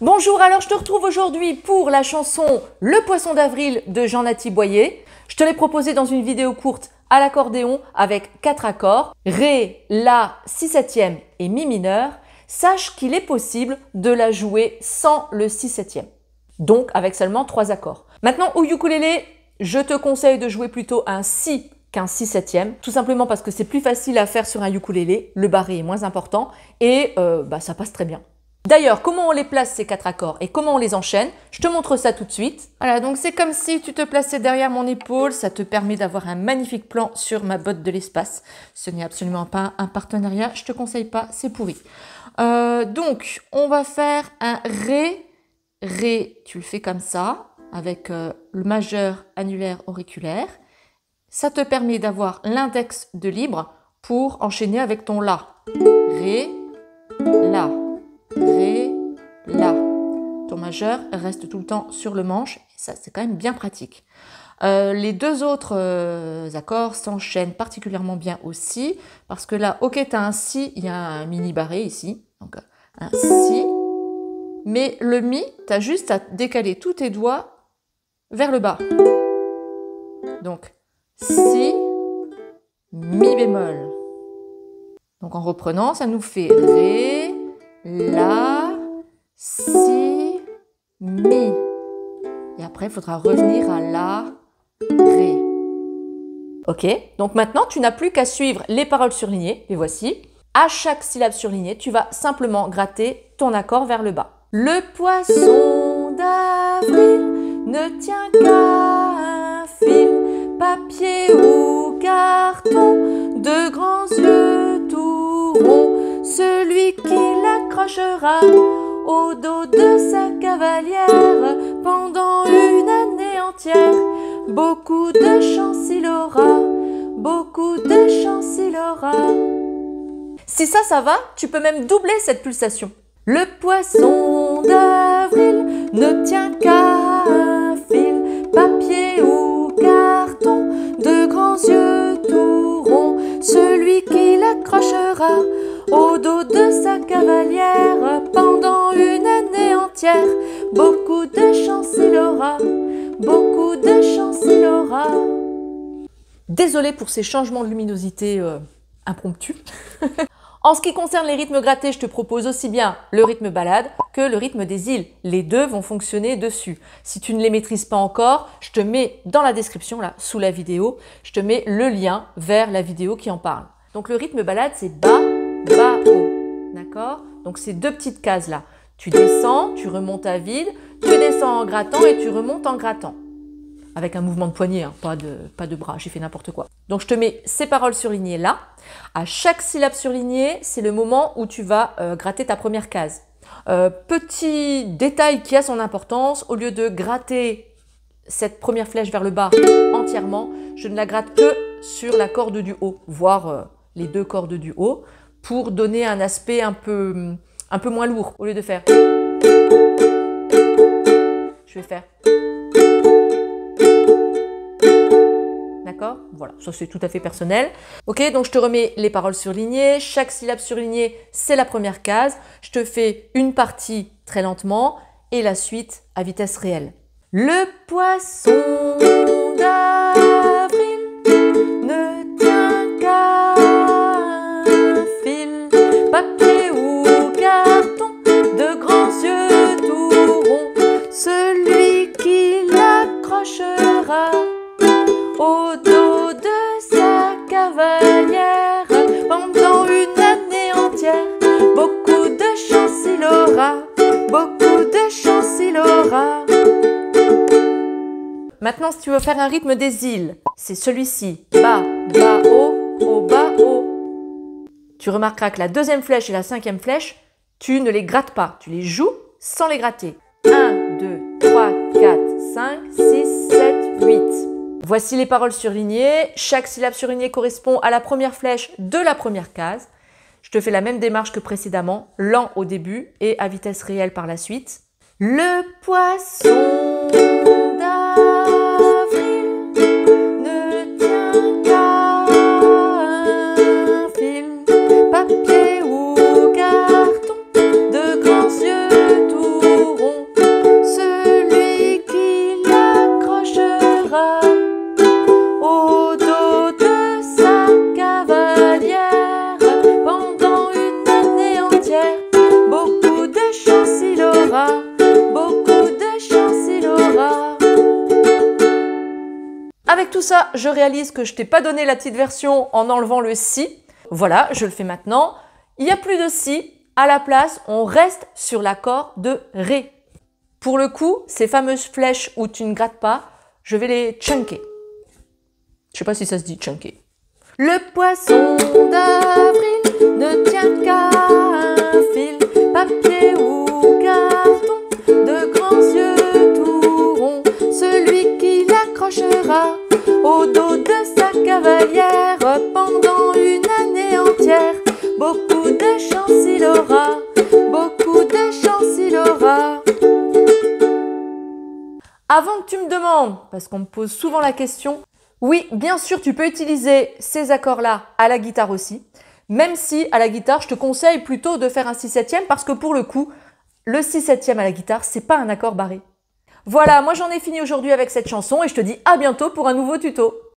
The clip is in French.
Bonjour, alors je te retrouve aujourd'hui pour la chanson Le Poisson d'avril de Jean-Nathalie Boyer. Je te l'ai proposé dans une vidéo courte à l'accordéon avec 4 accords, Ré, La, Si septième et Mi mineur. Sache qu'il est possible de la jouer sans le Si septième, donc avec seulement 3 accords. Maintenant au ukulélé, je te conseille de jouer plutôt un Si qu'un Si septième, tout simplement parce que c'est plus facile à faire sur un ukulélé, le barré est moins important et ça passe très bien. D'ailleurs, comment on les place ces 4 accords et comment on les enchaîne, je te montre ça tout de suite. Voilà, donc c'est comme si tu te plaçais derrière mon épaule, ça te permet d'avoir un magnifique plan sur ma botte de l'espace. Ce n'est absolument pas un partenariat, je te conseille pas, c'est pourri. Donc, on va faire un Ré. Ré, tu le fais comme ça, avec le majeur annulaire auriculaire. Ça te permet d'avoir l'index de libre pour enchaîner avec ton La. Ré, La. Ré, La. Ton majeur reste tout le temps sur le manche, et ça c'est quand même bien pratique. Les deux autres accords s'enchaînent particulièrement bien aussi, parce que là, ok, tu as un Si, il y a un mini barré ici, donc un Si, mais le Mi, tu as juste à décaler tous tes doigts vers le bas. Donc, Si, Mi bémol. Donc en reprenant, ça nous fait Ré, La, Si, Mi. Et après, il faudra revenir à La, Ré. Ok, donc maintenant, tu n'as plus qu'à suivre les paroles surlignées, les voici. À chaque syllabe surlignée, tu vas simplement gratter ton accord vers le bas. Le poisson d'avril ne tient qu'à un fil, papier ou carton, de grands yeux tout ronds, celui qui l'accrochera au dos de sa cavalière pendant une année entière. Beaucoup de chance il aura, beaucoup de chance il aura. Si ça va, tu peux même doubler cette pulsation. Le poisson d'avril ne tient qu'à un fil, papier ou carton, de grands yeux tout ronds, celui qui l'accrochera au dos de sa cavalière pendant une année entière. Beaucoup de chance il aura, beaucoup de chance il aura. Désolée pour ces changements de luminosité impromptus. En ce qui concerne les rythmes grattés, je te propose aussi bien le rythme balade que le rythme des îles. Les deux vont fonctionner dessus. Si tu ne les maîtrises pas encore, je te mets dans la description, là, sous la vidéo, je te mets le lien vers la vidéo qui en parle. Donc le rythme balade, c'est bas, bas, haut. D'accord? Donc ces deux petites cases-là. Tu descends, tu remontes à vide, tu descends en grattant et tu remontes en grattant. Avec un mouvement de poignet, hein, pas de bras, j'ai fait n'importe quoi. Donc je te mets ces paroles surlignées là. À chaque syllabe surlignée, c'est le moment où tu vas gratter ta première case. Petit détail qui a son importance, au lieu de gratter cette première flèche vers le bas entièrement, je ne la gratte que sur la corde du haut, voire les deux cordes du haut, pour donner un aspect un peu moins lourd. Au lieu de faire, je vais faire. D'accord? Voilà, ça c'est tout à fait personnel. Ok, donc je te remets les paroles surlignées. Chaque syllabe surlignée, c'est la première case. Je te fais une partie très lentement et la suite à vitesse réelle. Le poisson d'avril ne tient qu'à un fil, papier ou carton, de grands yeux tout ronds, celui qui l'accrochera au dos de sa cavalière pendant une année entière. Beaucoup de chance il aura, beaucoup de chance il aura. Maintenant, si tu veux faire un rythme des îles, c'est celui-ci. Bas, bas, haut, haut, bas, haut. Tu remarqueras que la deuxième flèche et la cinquième flèche, tu ne les grattes pas. Tu les joues sans les gratter. 1, 2, 3, 4, 5, 6, 7, 8. Voici les paroles surlignées. Chaque syllabe surlignée correspond à la première flèche de la première case. Je te fais la même démarche que précédemment, lent au début et à vitesse réelle par la suite. Le poisson d'avril ne tient qu'à un fil, papier ou carton, de grands yeux tout tout ça, je réalise que je t'ai pas donné la petite version en enlevant le si. Voilà, je le fais maintenant. Il n'y a plus de si. À la place, on reste sur l'accord de ré. Pour le coup, ces fameuses flèches où tu ne grattes pas, je vais les chunker. Je sais pas si ça se dit chunker. Le poisson d'avril ne tient qu'à un fil, papier ou carton, de grands yeux tout ronds. Celui qui l'accrochera au dos de sa cavalière pendant une année entière, beaucoup de chance il aura, beaucoup de chance il aura. Avant que tu me demandes, parce qu'on me pose souvent la question, oui, bien sûr, tu peux utiliser ces accords-là à la guitare aussi, même si à la guitare, je te conseille plutôt de faire un 6/7 parce que pour le coup, le 6/7 à la guitare, c'est pas un accord barré. Voilà, moi j'en ai fini aujourd'hui avec cette chanson et je te dis à bientôt pour un nouveau tuto.